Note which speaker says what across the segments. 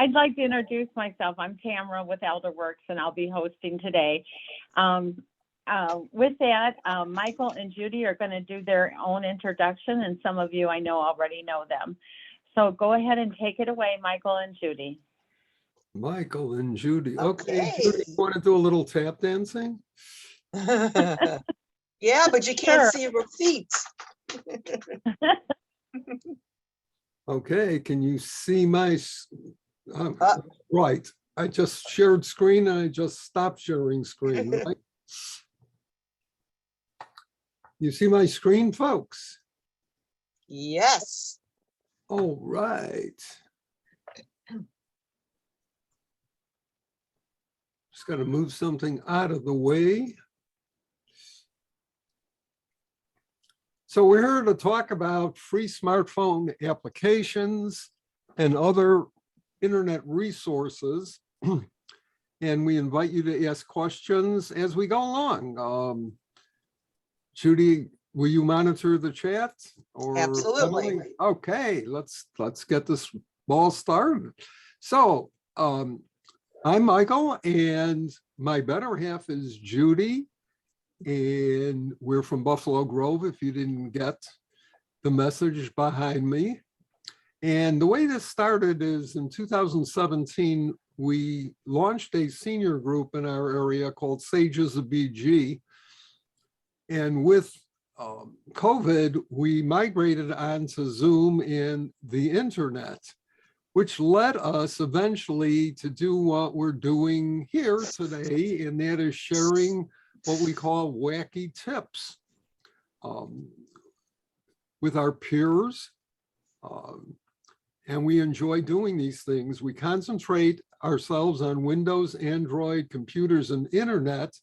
Speaker 1: I'd like to introduce myself. I'm Tamara with ElderWorks, and I'll be hosting today. With that, Michael and Judy are going to do their own introduction, and some of you I know already know them. So go ahead and take it away, Michael and Judy.
Speaker 2: Michael and Judy.
Speaker 3: Okay.
Speaker 2: Judy, you want to do a little tap dancing?
Speaker 3: Yeah, but you can't see your feet.
Speaker 2: Okay, can you see my, right. I just shared screen and I just stopped sharing screen, right? You see my screen, folks?
Speaker 3: Yes.
Speaker 2: All right. Just got to move something out of the way. So we're here to talk about free smartphone applications and other internet resources. And we invite you to ask questions as we go along. Judy, will you monitor the chat? Or
Speaker 3: Absolutely.
Speaker 2: Emily? Okay, let's get this ball started. So I'm Michael, and my better half is Judy. And we're from Buffalo Grove, if you didn't get the message behind me. And the way this started is in 2017, we launched a senior group in our area called Sages of BG. And with COVID, we migrated onto Zoom and the internet, which led us eventually to do what we're doing here today, and that is sharing what we call wacky tips with our peers. And we enjoy doing these things. We concentrate ourselves on Windows, Android, computers, and internet,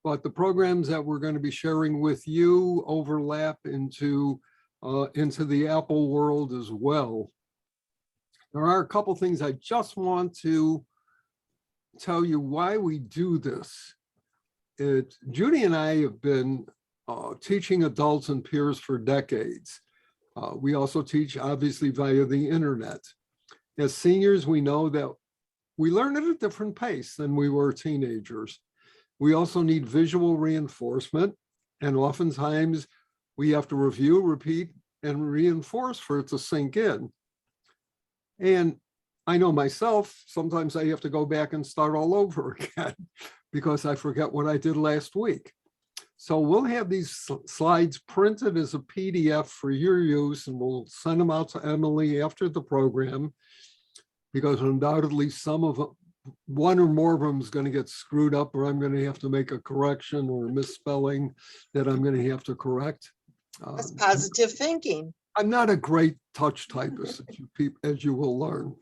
Speaker 2: but the programs that we're going to be sharing with you overlap into the Apple world as well. There are a couple things I just want to tell you why we do this. Judy and I have been teaching adults and peers for decades. We also teach, obviously, via the internet. As seniors, we know that we learn at a different pace than we were teenagers. We also need visual reinforcement, and oftentimes we have to review, repeat, and reinforce for it to sink in. And I know myself, sometimes I have to go back and start all over again because I forget what I did last week. So we'll have these slides printed as a PDF for your use, and we'll send them out to Emily after the program, because undoubtedly one or more of them is going to get screwed up, or I'm going to have to make a correction or a misspelling that I'm going to have to correct.
Speaker 3: That's positive thinking.
Speaker 2: I'm not a great touch typist, as you will learn.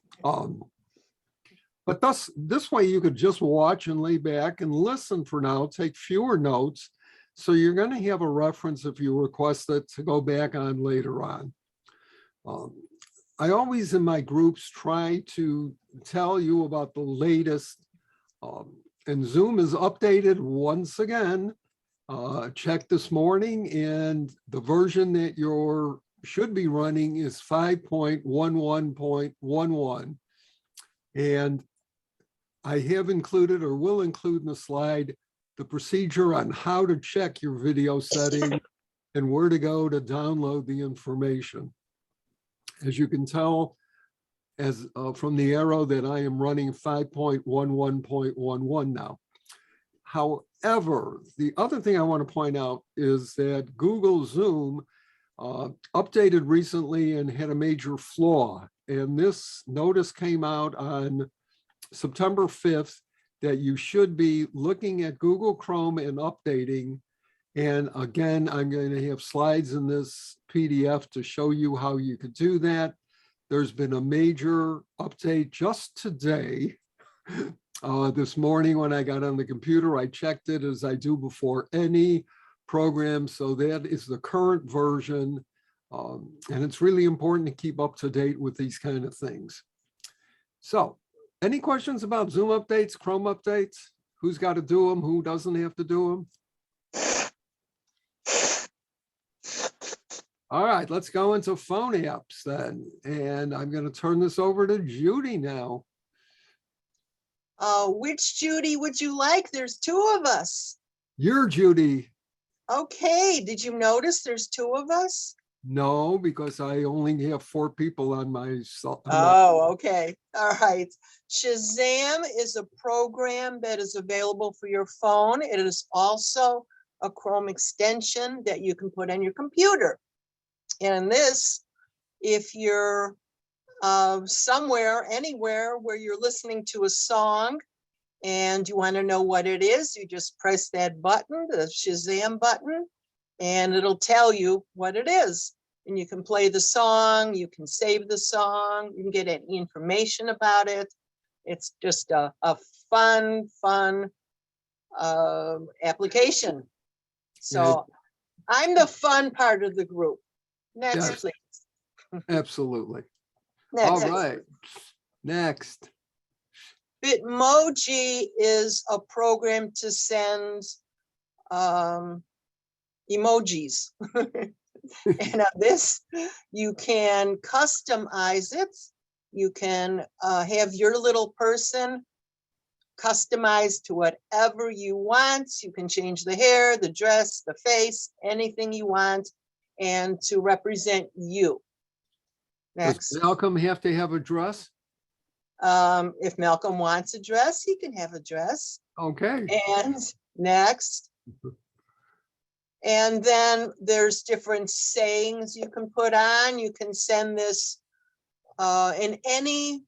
Speaker 2: But this way you could just watch and lay back and listen for now, take fewer notes. So you're going to have a reference if you request it to go back on later on. I always in my groups try to tell you about the latest, and Zoom is updated once again. Check this morning, and the version that you should be running is 5.11.11. And I have included, or will include in the slide, the procedure on how to check your video setting and where to go to download the information. As you can tell, from the arrow, that I am running 5.11.11 now. However, the other thing I want to point out is that Google Zoom updated recently and had a major flaw. And this notice came out on September 5th that you should be looking at Google Chrome and updating. And again, I'm going to have slides in this PDF to show you how you could do that. There's been a major update just today. This morning when I got on the computer, I checked it as I do before any program. So that is the current version. And it's really important to keep up to date with these kind of things. So any questions about Zoom updates, Chrome updates? Who's got to do them? Who doesn't have to do them? All right, let's go into phone apps then. And I'm going to turn this over to Judy now.
Speaker 3: Which Judy would you like? There's two of us.
Speaker 2: You're Judy.
Speaker 3: Okay, did you notice there's two of us?
Speaker 2: No, because I only have 4 people on my cell.
Speaker 3: Oh, okay. All right. Shazam is a program that is available for your phone. It is also a Chrome extension that you can put on your computer. And this, if you're somewhere, anywhere where you're listening to a song and you want to know what it is, you just press that button, the Shazam button, and it'll tell you what it is. And you can play the song, you can save the song, you can get any information about it. It's just a fun application. So I'm the fun part of the group. Next,
Speaker 2: Yes.
Speaker 3: please.
Speaker 2: Absolutely.
Speaker 3: Next.
Speaker 2: All right. Next.
Speaker 3: Bitmoji is a program to send emojis. And on this, you can customize it. You can have your little person customized to whatever you want. You can change the hair, the dress, the face, anything you want, and to represent you. Next.
Speaker 2: Does Malcolm have to have a dress?
Speaker 3: If Malcolm wants a dress, he can have a dress.
Speaker 2: Okay.
Speaker 3: And next. And then there's different sayings you can put on. You can send this in any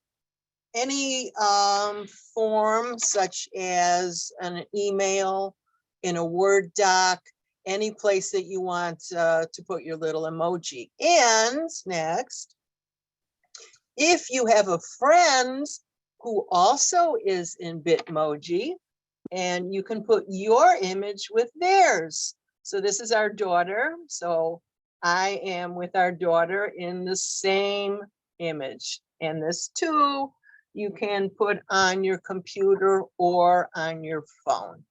Speaker 3: form, such as an email, in a Word doc, any place that you want to put your little emoji. And next, if you have a friend who also is in Bitmoji, and you can put your image with theirs. So this is our daughter. So I am with our daughter in the same image. And this too, you can put on your computer or on your phone.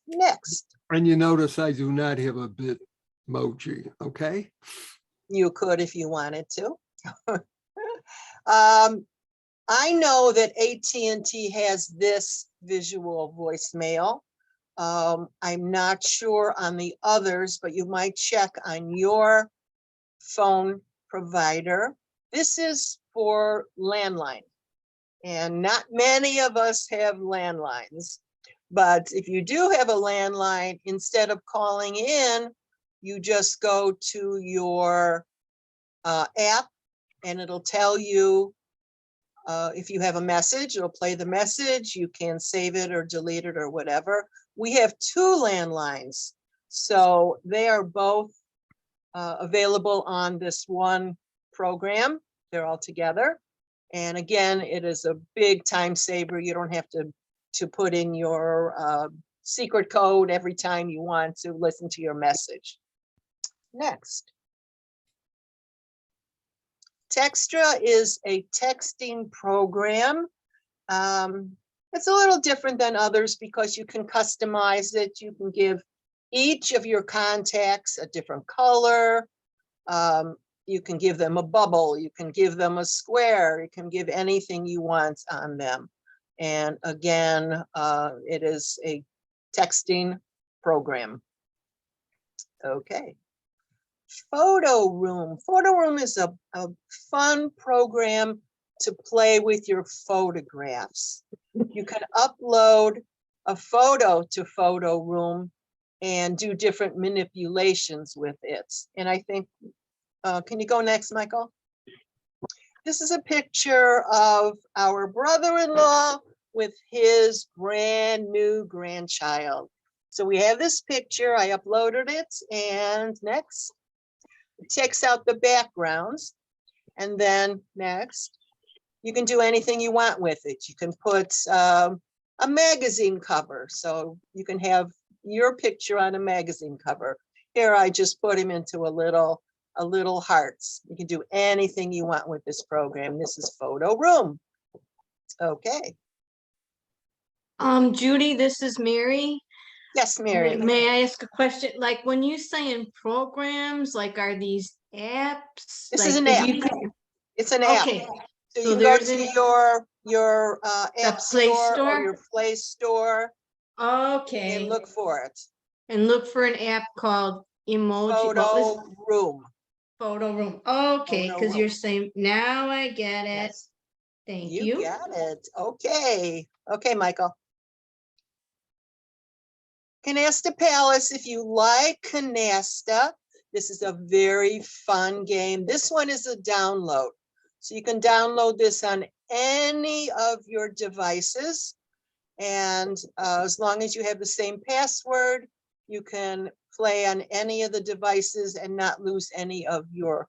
Speaker 3: Next.
Speaker 2: And you notice I do not have a Bitmoji, okay?
Speaker 3: You could if you wanted to. I know that AT&T has this visual voicemail. I'm not sure on the others, but you might check on your phone provider. This is for landline, and not many of us have landlines. But if you do have a landline, instead of calling in, you just go to your app, and it'll tell you if you have a message, it'll play the message. You can save it or delete it or whatever. We have 2 landlines, so they are both available on this one program. They're all together. And again, it is a big time saver. You don't have to put in your secret code every time you want to listen to your message. Next. Textra is a texting program. It's a little different than others because you can customize it. You can give each of your contacts a different color. You can give them a bubble. You can give them a square. You can give anything you want on them. And again, it is a texting program. Okay. Photo Room. Photo Room is a fun program to play with your photographs. You can upload a photo to Photo Room and do different manipulations with it. And I think, can you go next, Michael? This is a picture of our brother-in-law with his brand new grandchild. So we have this picture, I uploaded it, and next. It takes out the backgrounds, and then next, you can do anything you want with it. You can put a magazine cover, so you can have your picture on a magazine cover. Here, I just put him into a little hearts. You can do anything you want with this program. This is Photo Room. Okay.
Speaker 4: Judy, this is Mary.
Speaker 3: Yes, Mary.
Speaker 4: May I ask a question? Like when you say in programs, like are these apps?
Speaker 3: This
Speaker 4: like
Speaker 3: is an
Speaker 4: if
Speaker 3: app.
Speaker 4: you can-
Speaker 3: It's an app.
Speaker 4: Okay,
Speaker 3: So
Speaker 4: so
Speaker 3: you can go
Speaker 4: there's
Speaker 3: to
Speaker 4: an-
Speaker 3: your
Speaker 4: The
Speaker 3: app
Speaker 4: Play
Speaker 3: store or
Speaker 4: Store?
Speaker 3: your Play Store
Speaker 4: okay,
Speaker 3: and look for it.
Speaker 4: and look for an app called Emoji. What was
Speaker 3: Photo Room.
Speaker 4: Photo Room? Okay,
Speaker 3: Photo
Speaker 4: because
Speaker 3: Room.
Speaker 4: you're saying now I get it.
Speaker 3: Yes,
Speaker 4: Thank
Speaker 3: you
Speaker 4: you.
Speaker 3: got it. Okay. Okay, Michael. Canasta Palace, if you like Canasta, this is a very fun game. This one is a download. So you can download this on any of your devices. And as long as you have the same password, you can play on any of the devices and not lose any of your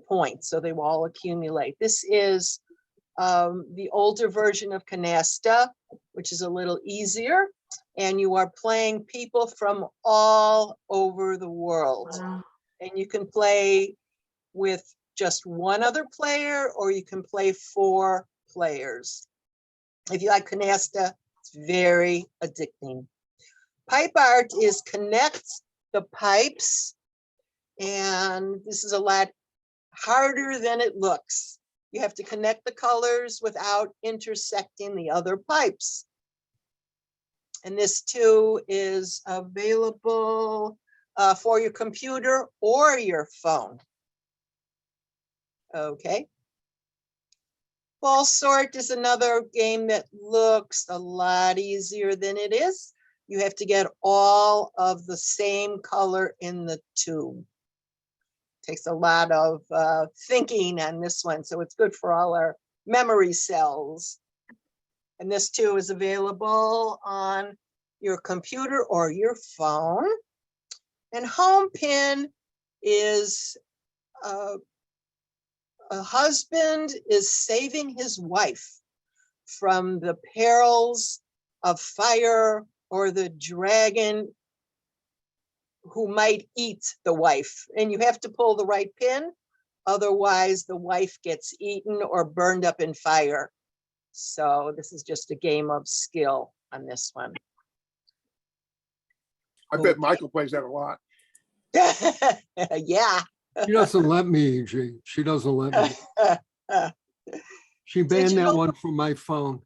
Speaker 3: points. So they will all accumulate. This is the older version of Canasta, which is a little easier. And you are playing people from all over the world.
Speaker 4: Wow.
Speaker 3: And you can play with just one other player, or you can play 4 players. If you like Canasta, it's very addicting. Pipe art is connect the pipes. And this is a lot harder than it looks. You have to connect the colors without intersecting the other pipes. And this too is available for your computer or your phone. Okay. Ball sort is another game that looks a lot easier than it is. You have to get all of the same color in the tube. Takes a lot of thinking on this one, so it's good for all our memory cells. And this too is available on your computer or your phone. And home pin is a husband is saving his wife from the perils of fire or the dragon who might eat the wife. And you have to pull the right pin, otherwise the wife gets eaten or burned up in fire. So this is just a game of skill on this one.
Speaker 5: I bet Michael plays that a lot.
Speaker 3: Yeah.
Speaker 2: She doesn't let me, G. She doesn't let me. She banned that
Speaker 3: Digital-
Speaker 2: one from my phone.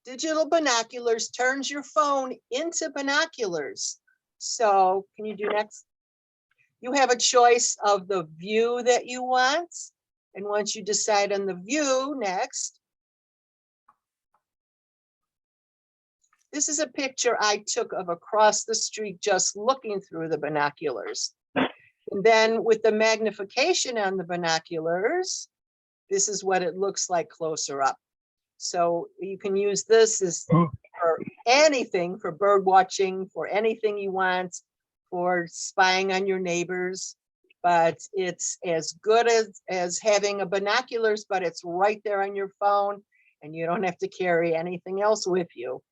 Speaker 3: Digital binoculars turns your phone into binoculars. So can you do next? You have a choice of the view that you want. And once you decide on the view, next. This is a picture I took of across the street just looking through the binoculars. And then with the magnification on the binoculars, this is what it looks like closer up. So you can use this as for anything, for bird watching, for anything you want, for spying on your neighbors. But it's as good as having a binoculars, but it's right there on your phone and you don't have to carry anything else with you.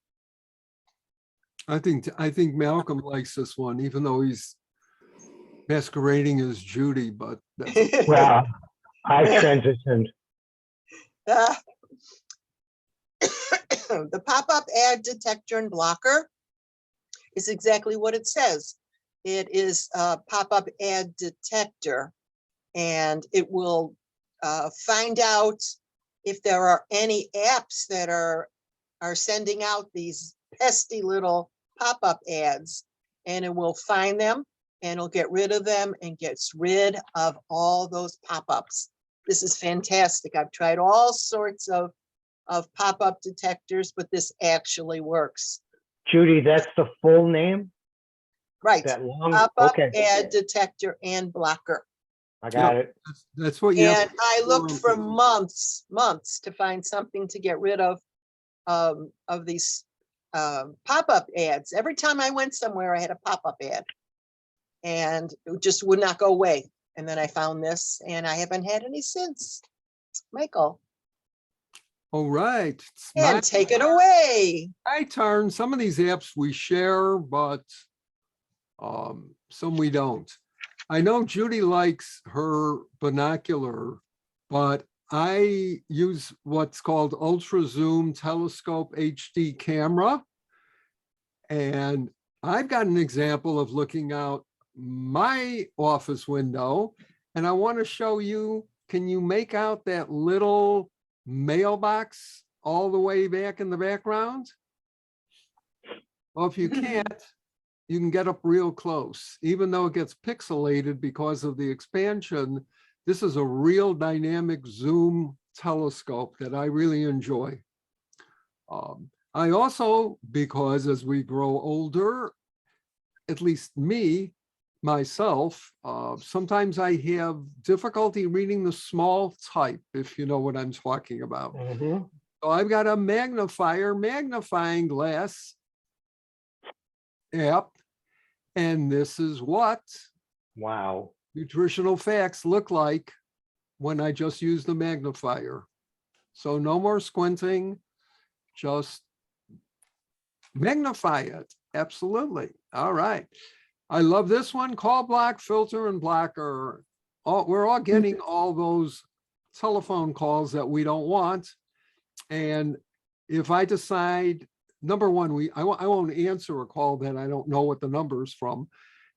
Speaker 2: I think Malcolm likes this one, even though he's masquerading as Judy, but that's,
Speaker 6: Well, I've transitioned.
Speaker 3: The pop-up ad detector and blocker is exactly what it says. It is a pop-up ad detector, and it will find out if there are any apps that are sending out these pesky little pop-up ads, and it will find them and it'll get rid of them and gets rid of all those pop-ups. This is fantastic. I've tried all sorts of pop-up detectors, but this actually works.
Speaker 6: Judy, that's the full name?
Speaker 3: Right.
Speaker 6: That long,
Speaker 3: Pop-up
Speaker 6: okay,
Speaker 3: ad detector and blocker.
Speaker 6: I got
Speaker 2: Yeah.
Speaker 6: it.
Speaker 2: that's what you have
Speaker 3: And I looked for months to find something to get rid of these pop-up ads. Every time I went somewhere, I had a pop-up ad and it just would not go away. And then I found this and I haven't had any since. Michael,
Speaker 2: All right. It's
Speaker 3: and take it away.
Speaker 2: my turn. Some of these apps we share, but some we don't. I know Judy likes her binocular, but I use what's called ultra zoom telescope HD camera. And I've got an example of looking out my office window, and I want to show you, can you make out that little mailbox all the way back in the background? Well, if you can't, you can get up real close. Even though it gets pixelated because of the expansion, this is a real dynamic zoom telescope that I really enjoy. I also, because as we grow older, at least me, myself, sometimes I have difficulty reading the small type, if you know what I'm talking about.
Speaker 6: Mhm.
Speaker 2: So I've got a magnifying glass app, and this is what
Speaker 6: Wow.
Speaker 2: nutritional facts look like when I just use the magnifier. So no more squinting, just magnify it. Absolutely. All right. I love this one, call block, filter, and blocker. We're all getting all those telephone calls that we don't want. And if I decide, number one, I won't answer a call that I don't know what the number is from.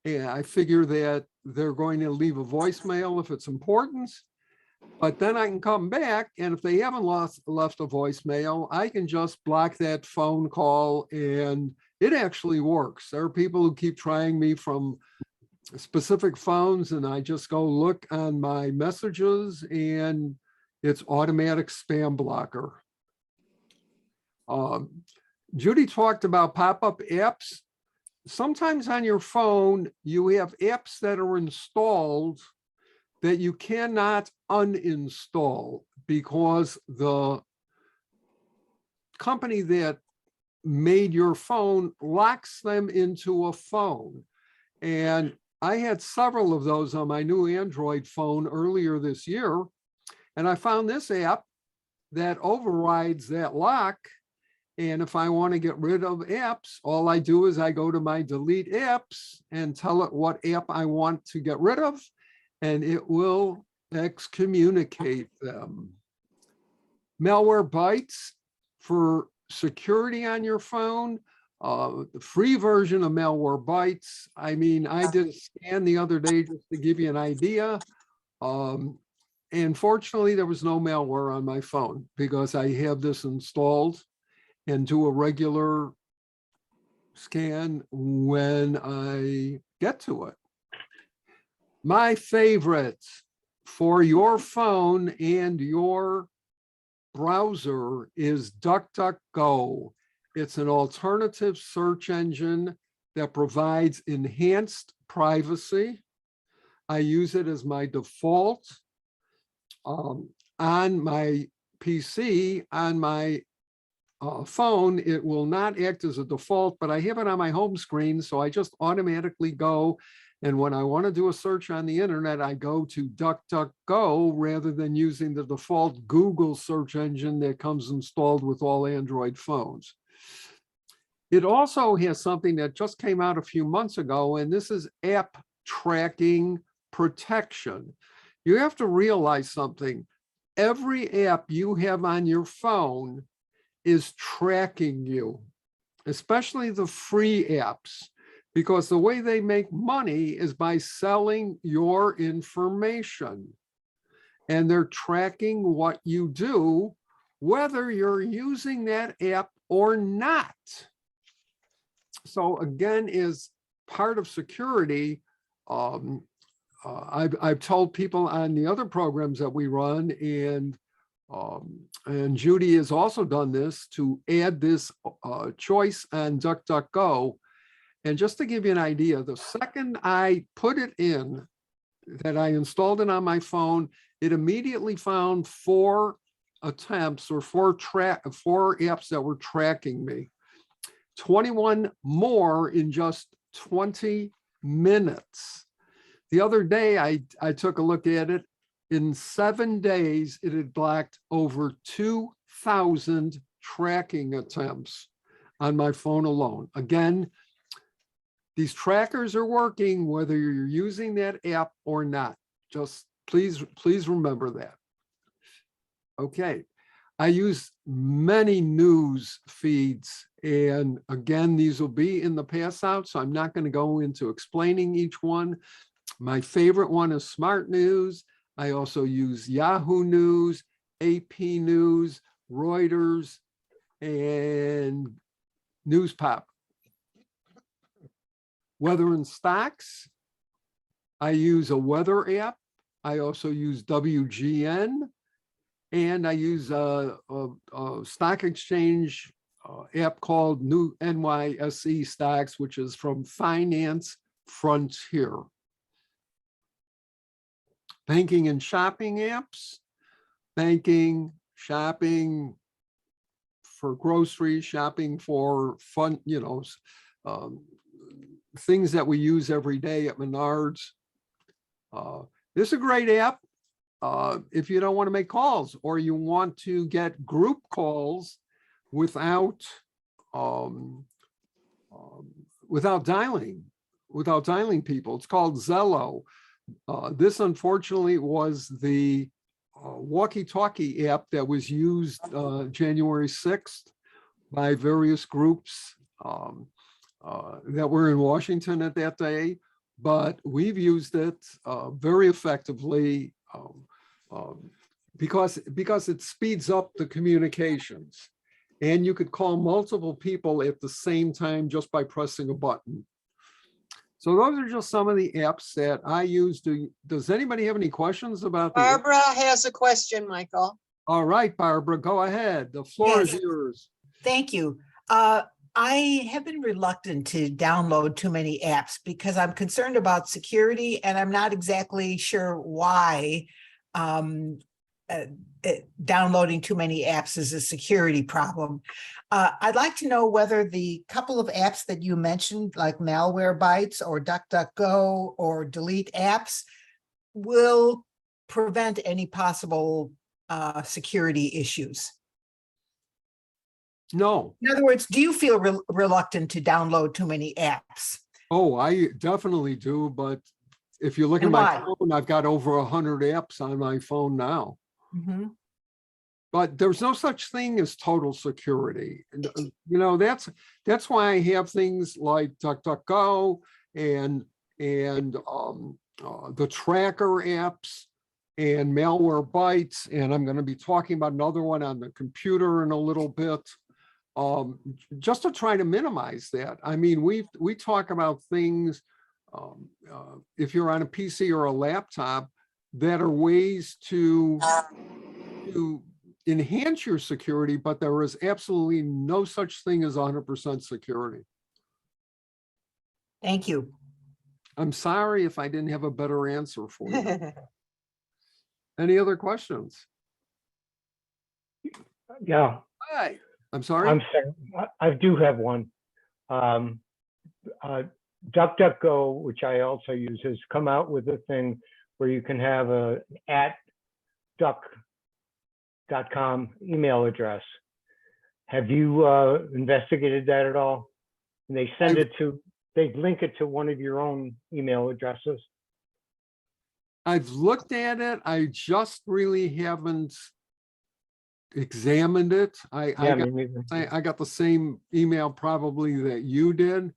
Speaker 2: And I figure that they're going to leave a voicemail if it's important. But then I can come back, and if they haven't left a voicemail, I can just block that phone call, and it actually works. There are people who keep trying me from specific phones, and I just go look on my messages, and it's automatic spam blocker. Judy talked about pop-up apps. Sometimes on your phone, you have apps that are installed that you cannot uninstall because the company that made your phone locks them into a phone. And I had several of those on my new Android phone earlier this year. And I found this app that overrides that lock. And if I want to get rid of apps, all I do is I go to my delete apps and tell it what app I want to get rid of, and it will excommunicate them. Malwarebytes for security on your phone. The free version of Malwarebytes. I mean, I did a scan the other day just to give you an idea. And fortunately, there was no malware on my phone because I have this installed and do a regular scan when I get to it. My favorite for your phone and your browser is DuckDuckGo. It's an alternative search engine that provides enhanced privacy. I use it as my default on my PC. On my phone, it will not act as a default, but I have it on my home screen, so I just automatically go. And when I want to do a search on the internet, I go to DuckDuckGo rather than using the default Google search engine that comes installed with all Android phones. It also has something that just came out a few months ago, and this is app tracking protection. You have to realize something. Every app you have on your phone is tracking you, especially the free apps, because the way they make money is by selling your information. And they're tracking what you do, whether you're using that app or not. So again, is part of security. I've told people on the other programs that we run, and Judy has also done this, to add this choice on DuckDuckGo. And just to give you an idea, the second I put it in, that I installed it on my phone, it immediately found 4 attempts or 4 apps that were tracking me. 21 more in just 20 minutes. The other day, I took a look at it. In 7 days, it had blocked over 2,000 tracking attempts on my phone alone. Again, these trackers are working whether you're using that app or not. Just please remember that. Okay. I use many news feeds, and again, these will be in the pass out, so I'm not going to go into explaining each one. My favorite one is Smart News. I also use Yahoo News, AP News, Reuters, and News Pop. Weather and stocks, I use a weather app. I also use WGN, and I use a stock exchange app called New NYSE Stocks, which is from Finance Frontier. Banking and shopping apps, banking, shopping for groceries, shopping for fun, things that we use every day at Menards. This is a great app if you don't want to make calls or you want to get group calls without dialing people. It's called Zello. This unfortunately was the walkie-talkie app that was used January 6th by various groups that were in Washington at that day, but we've used it very effectively because it speeds up the communications, and you could call multiple people at the same time just by pressing a button. So those are just some of the apps that I use. Does anybody have any questions about the?
Speaker 3: Barbara has a question, Michael.
Speaker 2: All right, Barbara, go ahead. The floor is
Speaker 7: Yes.
Speaker 2: yours.
Speaker 7: Thank you. I have been reluctant to download too many apps because I'm concerned about security, and I'm not exactly sure why downloading too many apps is a security problem. I'd like to know whether the couple of apps that you mentioned, like Malwarebytes or DuckDuckGo or Delete Apps, will prevent any possible security issues.
Speaker 2: No.
Speaker 7: In other words, do you feel reluctant to download too many apps?
Speaker 2: Oh, I definitely do. But if you look at
Speaker 7: And
Speaker 2: my
Speaker 7: why?
Speaker 2: phone, I've got over 100 apps on my phone now.
Speaker 7: Mhm.
Speaker 2: But there's no such thing as total security. That's why I have things like DuckDuckGo and the tracker apps and Malwarebytes, and I'm going to be talking about another one on the computer in a little bit, just to try to minimize that. I mean, we talk about things if you're on a PC or a laptop that are ways to enhance your security, but there is absolutely no such thing as 100% security.
Speaker 7: Thank you.
Speaker 2: I'm sorry if I didn't have a better answer for you. Any other questions?
Speaker 6: Yeah,
Speaker 2: Hi, I'm sorry.
Speaker 6: I'm sorry. I do have one. DuckDuckGo, which I also use, has come out with a thing where you can have a @duck.com email address. Have you investigated that at all? And they they link it to one of your own email addresses.
Speaker 2: I've looked at it. I just really haven't examined it. I got the same email probably that you did.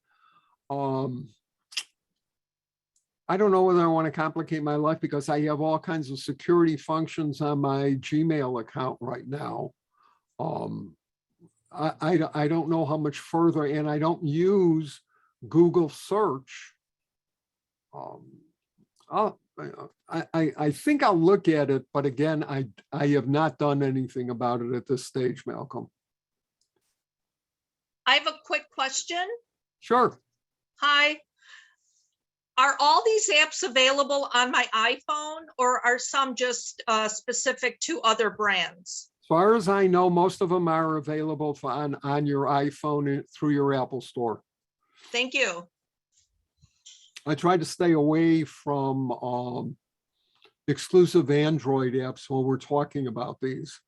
Speaker 2: I don't know whether I want to complicate my life because I have all kinds of security functions on my Gmail account right now. I don't know how much further, and I don't use Google search. I think I'll look at it, but again, I have not done anything about it at this stage, Malcolm.
Speaker 8: I have a quick question.
Speaker 2: Sure.
Speaker 8: Hi. Are all these apps available on my iPhone, or are some just specific to other brands?
Speaker 2: As far as I know, most of them are available on your iPhone through your Apple Store.
Speaker 8: Thank you.
Speaker 2: I try to stay away from exclusive Android apps when we're talking about these.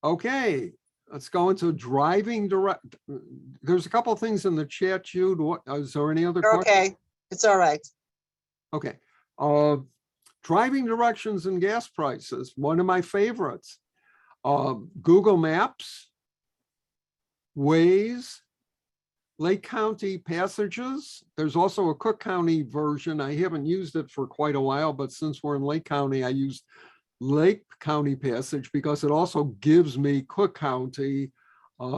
Speaker 2: Okay, let's go into driving direct. There's a couple of things in the chat, Jude. What is there any other questions?
Speaker 3: Okay, it's all right.
Speaker 2: Okay. Driving directions and gas prices, one of my favorites. Google Maps, Waze, Lake County Passages. There's also a Cook County version. I haven't used it for quite a while, but since we're in Lake County, I used Lake County Passage because it also gives me Cook County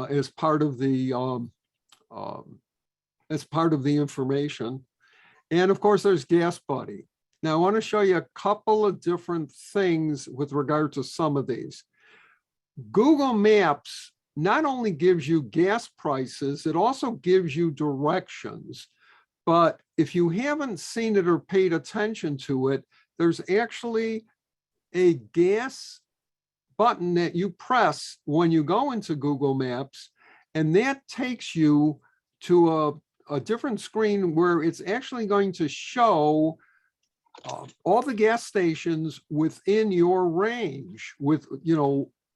Speaker 2: as part of the information. And of course, there's Gas Buddy. Now, I want to show you a couple of different things with regard to some of these. Google Maps not only gives you gas prices, it also gives you directions. But if you haven't seen it or paid attention to it, there's actually a gas button that you press when you go into Google Maps, and that takes you to a different screen where it's actually going to show all the gas stations within your range with,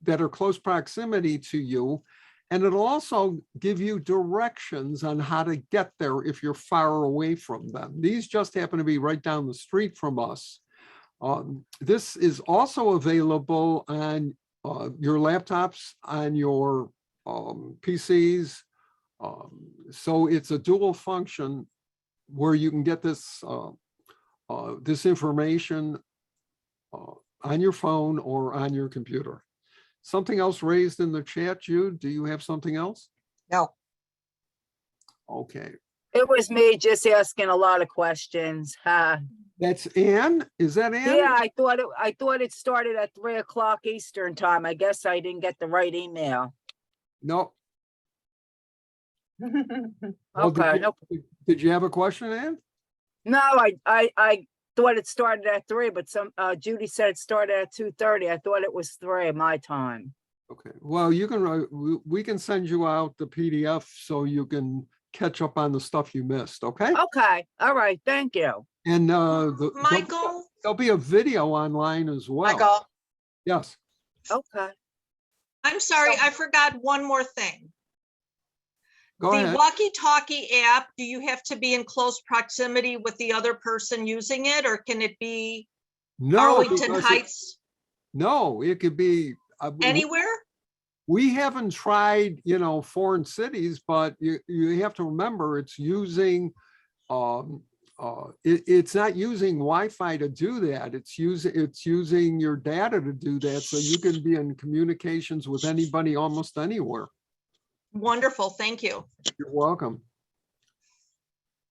Speaker 2: that are close proximity to you. And it'll also give you directions on how to get there if you're far away from them. These just happen to be right down the street from us. This is also available on your laptops, on your PCs. So it's a dual function where you can get this, this information on your phone or on your computer. Something else raised in the chat, Jude? Do you have something else?
Speaker 9: No,
Speaker 2: Okay.
Speaker 9: it was me just asking a lot of questions.
Speaker 2: That's Ann? Is that Ann?
Speaker 9: Yeah, I thought it started at 3 o'clock Eastern time. I guess I didn't get the right email.
Speaker 2: No. Well,
Speaker 9: Okay, no,
Speaker 2: Did you have a question, Ann?
Speaker 9: no, I thought it started at 3, but Judy said it started at 2:30. I thought it was 3 my time.
Speaker 2: Okay. Well, you can, we can send you out the PDF so you can catch up on the stuff you missed, okay?
Speaker 9: Okay, all right, thank you.
Speaker 2: And
Speaker 8: Michael,
Speaker 2: there'll be a video online as well.
Speaker 3: Michael,
Speaker 2: Yes.
Speaker 9: Okay.
Speaker 8: I'm sorry, I forgot one more thing.
Speaker 2: Go
Speaker 8: The
Speaker 2: ahead.
Speaker 8: walkie-talkie app, do you have to be in close proximity with the other person using it, or can it be
Speaker 2: No,
Speaker 8: Arlington
Speaker 2: because
Speaker 8: Heights,
Speaker 2: no, it could be
Speaker 8: anywhere?
Speaker 2: We haven't tried, foreign cities, but you have to remember it's using, it's not using Wi-Fi to do that. It's using your data to do that. So you can be in communications with anybody almost anywhere.
Speaker 8: Wonderful, thank you.
Speaker 2: You're welcome.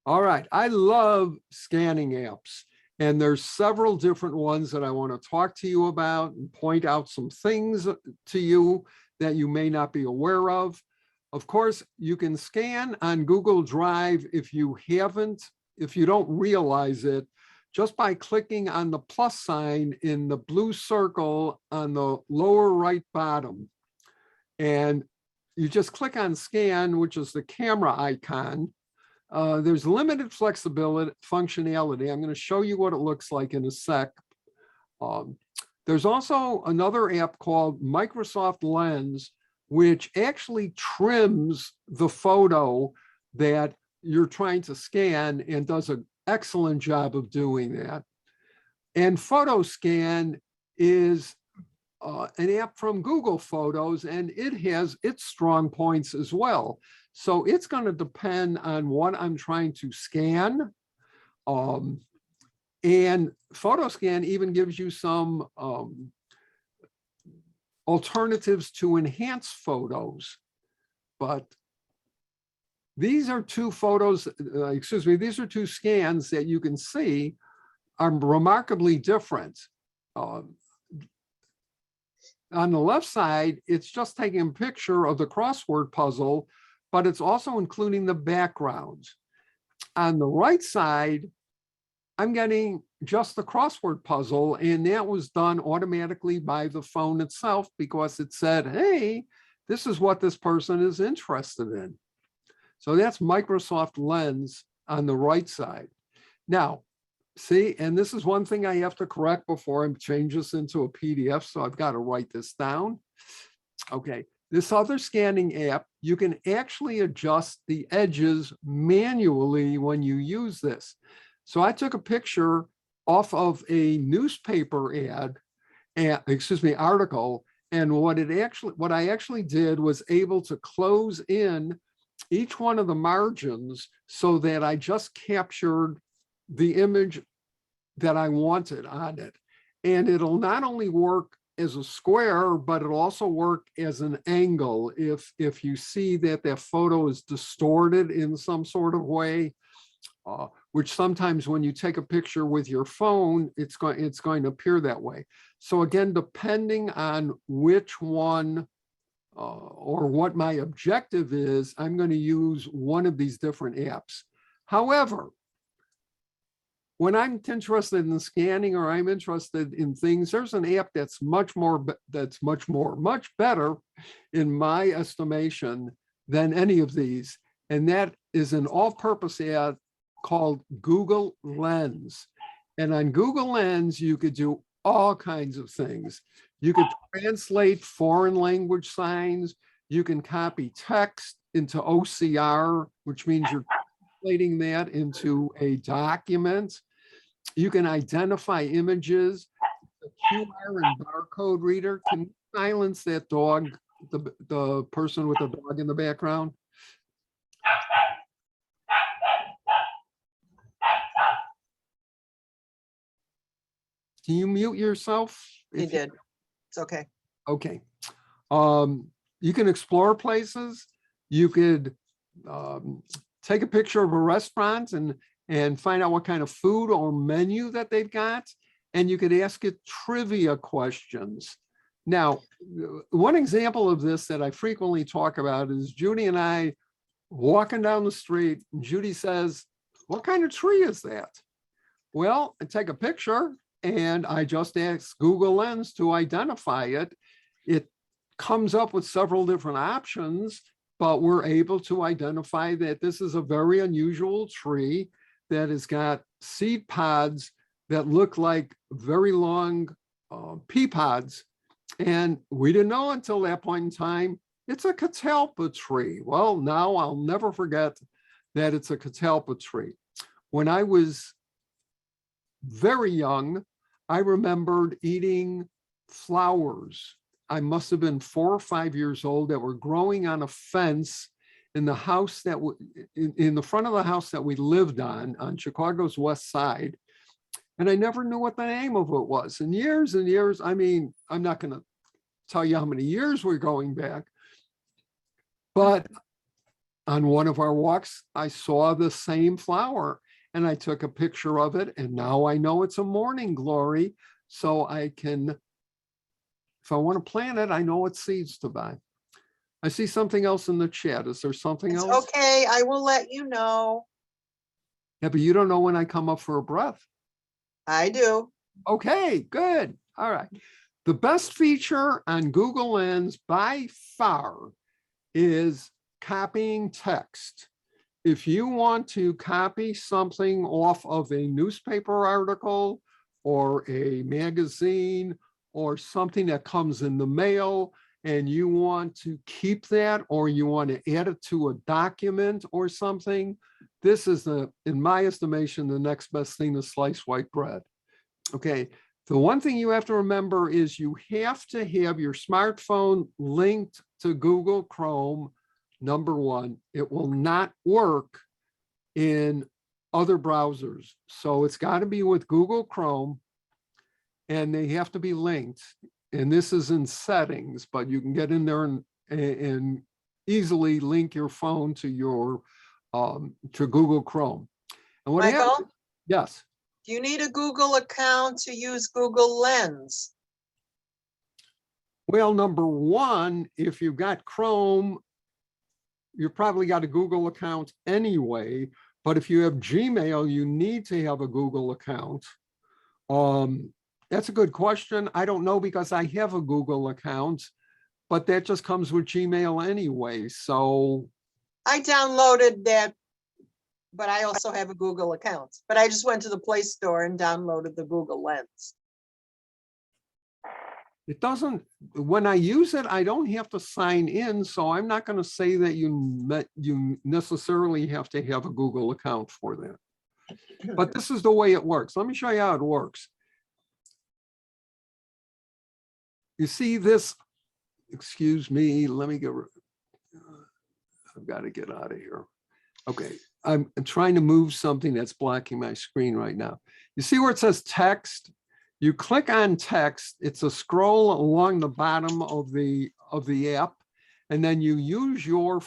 Speaker 2: All right, I love scanning apps. And there's several different ones that I want to talk to you about and point out some things to you that you may not be aware of. Of course, you can scan on Google Drive if you don't realize it, just by clicking on the plus sign in the blue circle on the lower right bottom. And you just click on scan, which is the camera icon. There's limited functionality. I'm going to show you what it looks like in a sec. There's also another app called Microsoft Lens, which actually trims the photo that you're trying to scan and does an excellent job of doing that. And PhotoScan is an app from Google Photos, and it has its strong points as well. So it's going to depend on what I'm trying to scan. And PhotoScan even gives you some alternatives to enhance photos. But these are two photos, these are two scans that you can see are remarkably different. On the left side, it's just taking a picture of the crossword puzzle, but it's also including the background. On the right side, I'm getting just the crossword puzzle, and that was done automatically by the phone itself because it said, hey, this is what this person is interested in. So that's Microsoft Lens on the right side. Now, see, and this is one thing I have to correct before I change this into a PDF, so I've got to write this down. Okay, this other scanning app, you can actually adjust the edges manually when you use this. So I took a picture off of a newspaper article. And what I actually did was able to close in each one of the margins so that I just captured the image that I wanted on it. And it'll not only work as a square, but it'll also work as an angle. If you see that that photo is distorted in some sort of way, which sometimes when you take a picture with your phone, it's going to appear that way. So again, depending on which one or what my objective is, I'm going to use one of these different apps. However, when I'm interested in scanning or I'm interested in things, there's an app that's much better in my estimation than any of these. And that is an all-purpose app called Google Lens. And on Google Lens, you could do all kinds of things. You could translate foreign language signs. You can copy text into OCR, which means you're translating that into a document. You can identify images. The QR and barcode reader can silence that dog, the person with the dog in the background. Can you mute yourself?
Speaker 3: You did. It's okay.
Speaker 2: Okay. You can explore places. You could take a picture of a restaurant and find out what kind of food or menu that they've got. And you could ask it trivia questions. Now, one example of this that I frequently talk about is Judy and I walking down the street, and Judy says, "What kind of tree is that?" Well, I take a picture and I just ask Google Lens to identify it. It comes up with several different options, but we're able to identify that this is a very unusual tree that has got seed pods that look like very long pea pods. And we didn't know until that point in time, it's a catalpa tree. Well, now I'll never forget that it's a catalpa tree. When I was very young, I remembered eating flowers. I must have been 4 or 5 years old that were growing on a fence in the house that in the front of the house that we lived on Chicago's west side. And I never knew what the name of it was. And years, I mean, I'm not going to tell you how many years we're going back, but on one of our walks, I saw the same flower and I took a picture of it. And now I know it's a morning glory. So I can, if I want to plant it, I know what seeds to buy. I see something else in the chat. Is there something
Speaker 3: It's
Speaker 2: else?
Speaker 3: okay. I will let you know.
Speaker 2: Yeah, but you don't know when I come up for a breath.
Speaker 3: I do.
Speaker 2: Okay, good. All right. The best feature on Google Lens by far is copying text. If you want to copy something off of a newspaper article or a magazine or something that comes in the mail and you want to keep that or you want to add it to a document or something, this is, in my estimation, the next best thing to sliced white bread. Okay. The one thing you have to remember is you have to have your smartphone linked to Google Chrome. Number one, it will not work in other browsers. So it's got to be with Google Chrome and they have to be linked. And this is in settings, but you can get in there and easily link your phone to your to Google Chrome. And what
Speaker 3: Michael?
Speaker 2: happens? Yes.
Speaker 3: Do you need a Google account to use Google Lens?
Speaker 2: Well, number one, if you've got Chrome, you've probably got a Google account anyway. But if you have Gmail, you need to have a Google account. That's a good question. I don't know because I have a Google account, but that just comes with Gmail anyway. So
Speaker 3: I downloaded that, but I also have a Google account. But I just went to the Play Store and downloaded the Google Lens.
Speaker 2: it doesn't, when I use it, I don't have to sign in. So I'm not going to say that you necessarily have to have a Google account for that. But this is the way it works. Let me show you how it works. You see this, excuse me, let me get, I've got to get out of here. Okay, I'm trying to move something that's blocking my screen right now. You see where it says text? You click on text, it's a scroll along the bottom of the app, and then you use your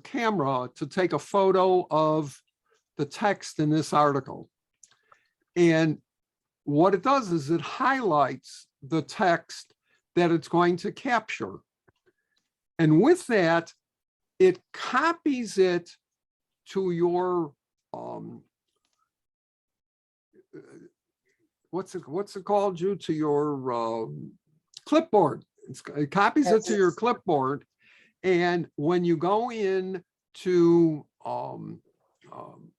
Speaker 2: camera to take a photo of the text in this article. And what it does is it highlights the text that it's going to capture. And with that, it copies it to your, what's it called, Jude? To your clipboard. It copies it to your clipboard. And when you go in to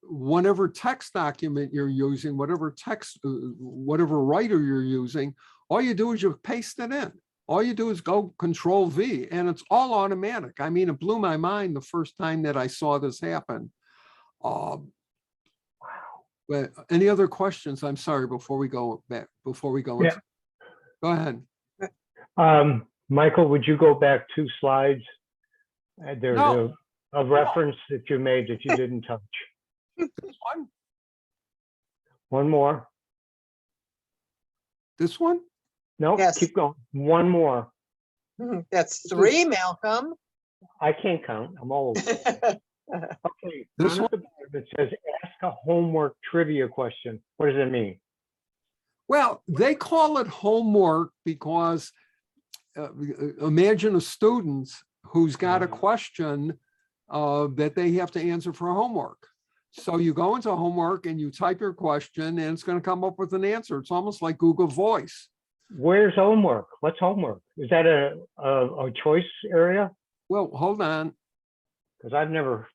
Speaker 2: whatever text document you're using, whatever text, whatever writer you're using, all you do is you paste it in. All you do is go Control V, and it's all automatic. I mean, it blew my mind the first time that I saw this happen. Wow. But any other questions? I'm sorry, before we go back, before we go.
Speaker 6: Yeah.
Speaker 2: Go ahead.
Speaker 6: Michael, would you go back 2 slides? There's
Speaker 2: No.
Speaker 6: a reference that you made that you didn't touch.
Speaker 2: This one?
Speaker 6: One more.
Speaker 2: This one?
Speaker 6: No,
Speaker 3: Yes.
Speaker 6: keep going. One more.
Speaker 3: That's 3, Malcolm.
Speaker 6: I can't count. I'm old. Okay.
Speaker 2: This
Speaker 6: on at the bottom, it says ask a homework trivia question. What does it mean?
Speaker 2: Well, they call it homework because imagine a student who's got a question that they have to answer for homework. So you go into homework and you type your question and it's going to come up with an answer. It's almost like Google Voice.
Speaker 6: Where's homework? What's homework? Is that a choice area?
Speaker 2: Well, hold on.
Speaker 6: Because I've never.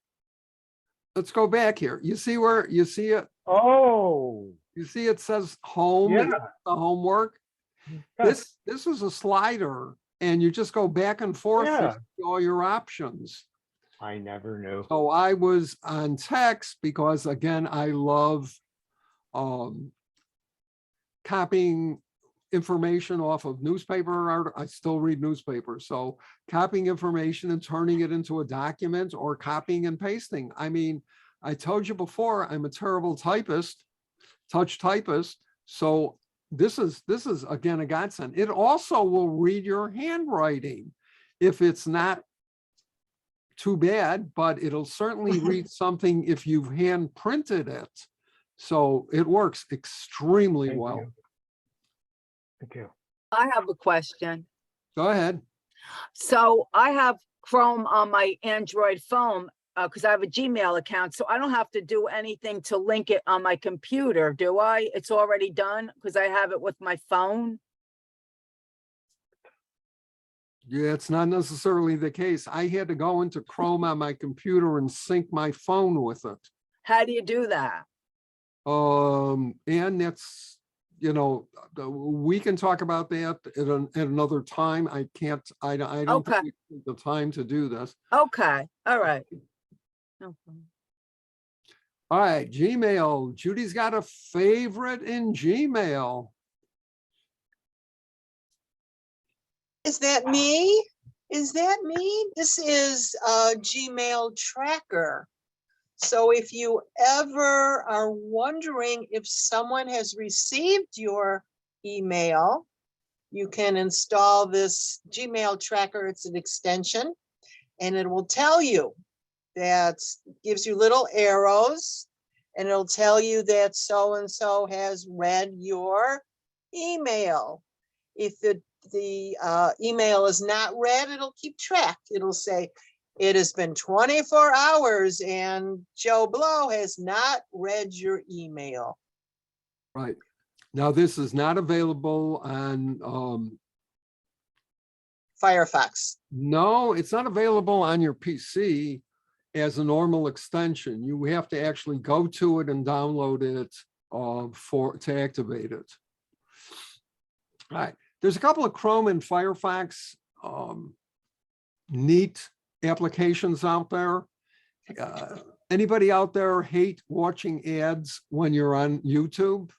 Speaker 2: Let's go back here. You see where you see it?
Speaker 6: Oh.
Speaker 2: You see it says home,
Speaker 6: Yeah.
Speaker 2: and the homework. This is a slider and you just go back and forth
Speaker 6: Yeah.
Speaker 2: with all your options.
Speaker 6: I never knew.
Speaker 2: So I was on text because, again, I love copying information off of newspaper art. I still read newspapers. So copying information and turning it into a document, or copying and pasting. I mean, I told you before, I'm a terrible typist, touch typist. So this is again a godsend. It also will read your handwriting if it's not too bad, but it'll certainly read something if you've hand printed it. So it works extremely
Speaker 6: Thank
Speaker 2: well.
Speaker 6: you. Thank you.
Speaker 9: I have a question.
Speaker 2: Go ahead.
Speaker 9: So I have Chrome on my Android phone because I have a Gmail account. So I don't have to do anything to link it on my computer, do I? It's already done because I have it with my phone.
Speaker 2: Yeah, it's not necessarily the case. I had to go into Chrome on my computer and sync my phone with it.
Speaker 9: How do you do that?
Speaker 2: And that's, you know, we can talk about that at another time. I don't
Speaker 9: Okay.
Speaker 2: think we have the time to do this.
Speaker 9: Okay. All right. Okay.
Speaker 2: All right, Gmail. Judy's got a favorite in Gmail.
Speaker 3: Is that me? Is that me? This is a Gmail tracker. So if you ever are wondering if someone has received your email, you can install this Gmail tracker. It's an extension, and it will tell you that, gives you little arrows, and it'll tell you that so-and-so has read your email. If the email is not read, it'll keep track. It'll say, it has been 24 hours and Joe Blow has not read your email.
Speaker 2: Right. Now, this is not available on,
Speaker 3: Firefox.
Speaker 2: no, it's not available on your PC as a normal extension. You have to actually go to it and download it to activate it. All right. There's a couple of Chrome and Firefox neat applications out there. Anybody out there hate watching ads when you're on YouTube?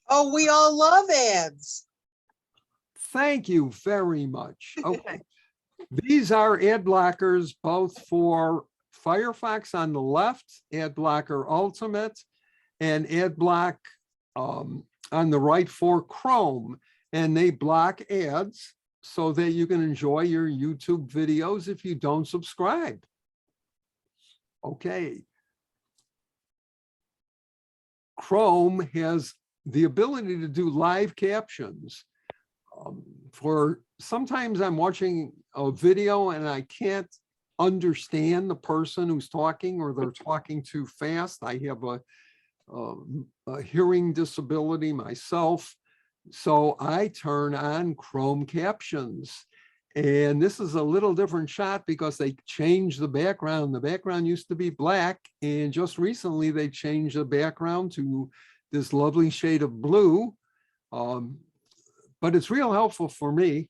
Speaker 3: Oh, we all love ads.
Speaker 2: Thank you very much. Okay. These are ad blockers both for Firefox on the left, Ad Blocker Ultimate, and Ad Block on the right for Chrome. And they block ads so that you can enjoy your YouTube videos if you don't subscribe. Okay. Chrome has the ability to do live captions. For sometimes I'm watching a video and I can't understand the person who's talking, or they're talking too fast. I have a hearing disability myself, so I turn on Chrome captions. And this is a little different shot because they changed the background. The background used to be black, and just recently they changed the background to this lovely shade of blue. But it's real helpful for me.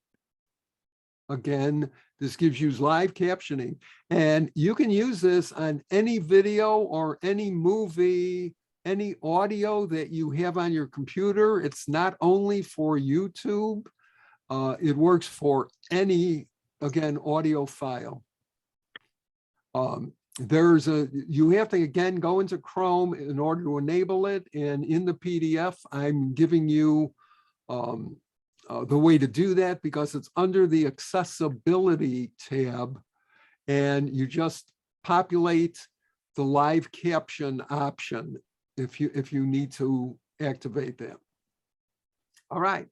Speaker 2: Again, this gives you live captioning, and you can use this on any video or any movie, any audio that you have on your computer. It's not only for YouTube. It works for any, again, audio file. You have to, again, go into Chrome in order to enable it. And in the PDF, I'm giving you the way to do that because it's under the accessibility tab, and you just populate the live caption option if you need to activate that. All right,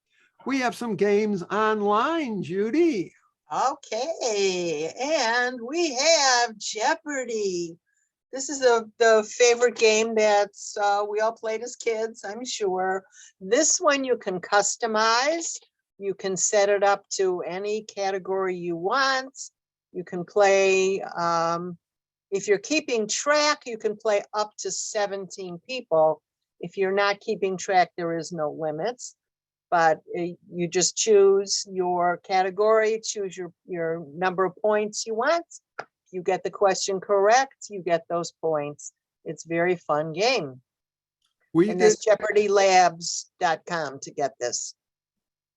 Speaker 2: we have some games online, Judy.
Speaker 3: Okay, and we have Jeopardy. This is the favorite game that we all played as kids, I'm sure. This one you can customize. You can set it up to any category you want. You can play, if you're keeping track, you can play up to 17 people. If you're not keeping track, there is no limits. But you just choose your category, choose your number of points you want. You get the question correct, you get those points. It's a very fun game. And there's JeopardyLabs.com to get this.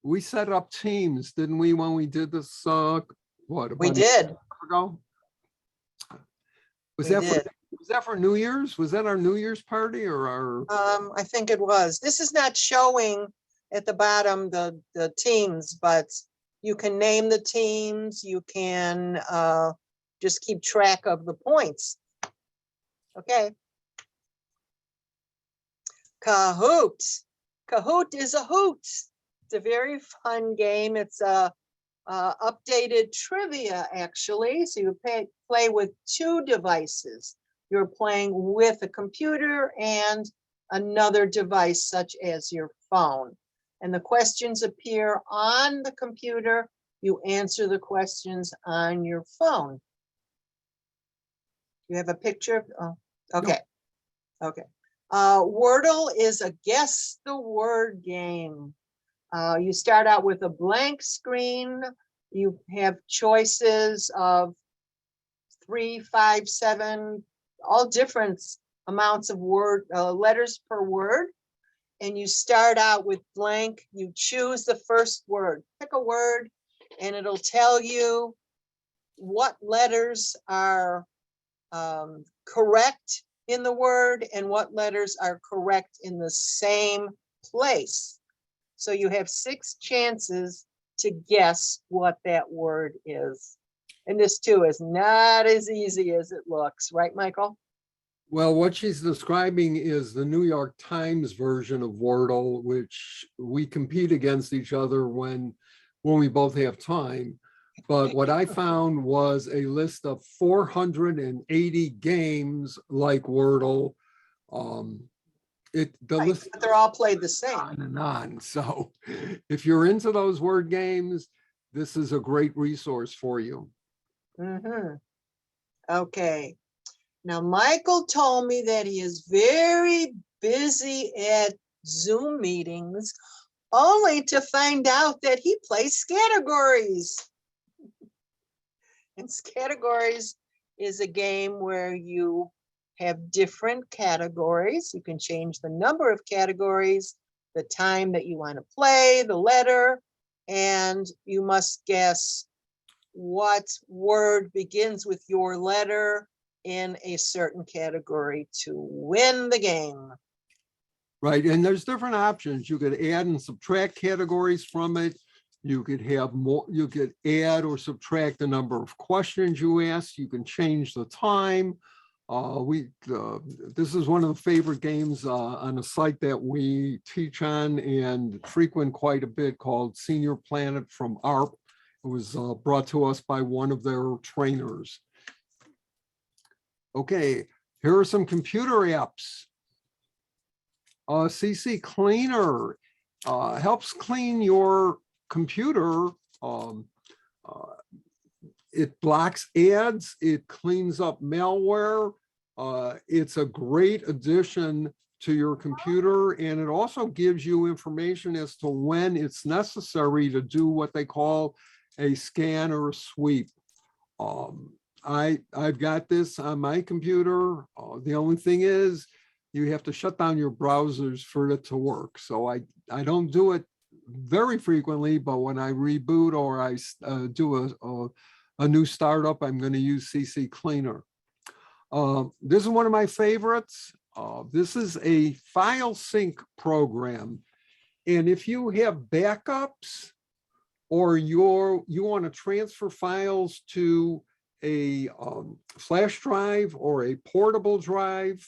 Speaker 2: We set up teams, didn't we, when we did this, what?
Speaker 3: We
Speaker 2: about a
Speaker 3: did.
Speaker 2: year ago? Was
Speaker 3: We
Speaker 2: that
Speaker 3: did.
Speaker 2: was that for New Year's? Was that our New Year's party or our?
Speaker 3: I think it was. This is not showing at the bottom the teams, but you can name the teams. You can just keep track of the points. Okay. Kahoot. Kahoot is a hoot. It's a very fun game. It's a updated trivia, actually. So you play with two devices. You're playing with a computer and another device, such as your phone. And the questions appear on the computer. You answer the questions on your phone. You have a picture? Oh, okay. No. Okay. Wordle is a guess the word game. You start out with a blank screen. You have choices of 3, 5, 7, all different amounts of letters per word. And you start out with blank. You choose the first word. Pick a word, and it'll tell you what letters are correct in the word and what letters are correct in the same place. So you have 6 chances to guess what that word is. And this too is not as easy as it looks, right, Michael?
Speaker 2: Well, what she's describing is the New York Times version of Wordle, which we compete against each other when we both have time. But what I found was a list of 480 games like Wordle. List,
Speaker 3: but they're all played the same.
Speaker 2: on and on. So if you're into those word games, this is a great resource for you.
Speaker 3: Mm-hmm. Okay. Now, Michael told me that he is very busy at Zoom meetings, only to find out that he plays Scattergories. And Scattergories is a game where you have different categories. You can change the number of categories, the time that you want to play, the letter, and you must guess what word begins with your letter in a certain category to win the game.
Speaker 2: Right, and there's different options. You could add and subtract categories from it. You could have more, you could add or subtract the number of questions you ask. You can change the time. This is one of the favorite games on a site that we teach on and frequent quite a bit, called Senior Planet from ARP. It was brought to us by one of their trainers. Okay, here are some computer apps. CC Cleaner helps clean your computer. It blocks ads, it cleans up malware. It's a great addition to your computer, and it also gives you information as to when it's necessary to do what they call a scan or a sweep. I've got this on my computer. The only thing is you have to shut down your browsers for it to work. So I don't do it very frequently, but when I reboot or I do a new startup, I'm going to use CC Cleaner. This is one of my favorites. This is a file sync program. And if you have backups or you want to transfer files to a flash drive or a portable drive,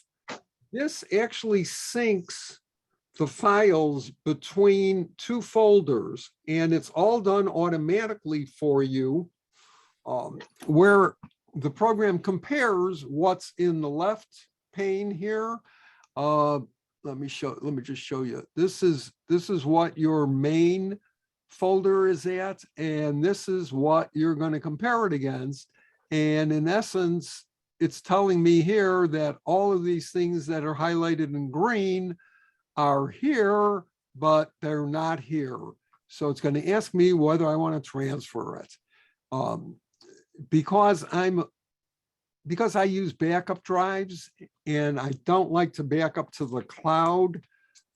Speaker 2: this actually syncs the files between two folders, and it's all done automatically for you, where the program compares what's in the left pane here. Let me just show you. This is what your main folder is at, and this is what you're going to compare it against. And in essence, it's telling me here that all of these things that are highlighted in green are here, but they're not here. So it's going to ask me whether I want to transfer it. Because I use backup drives and I don't like to back up to the cloud,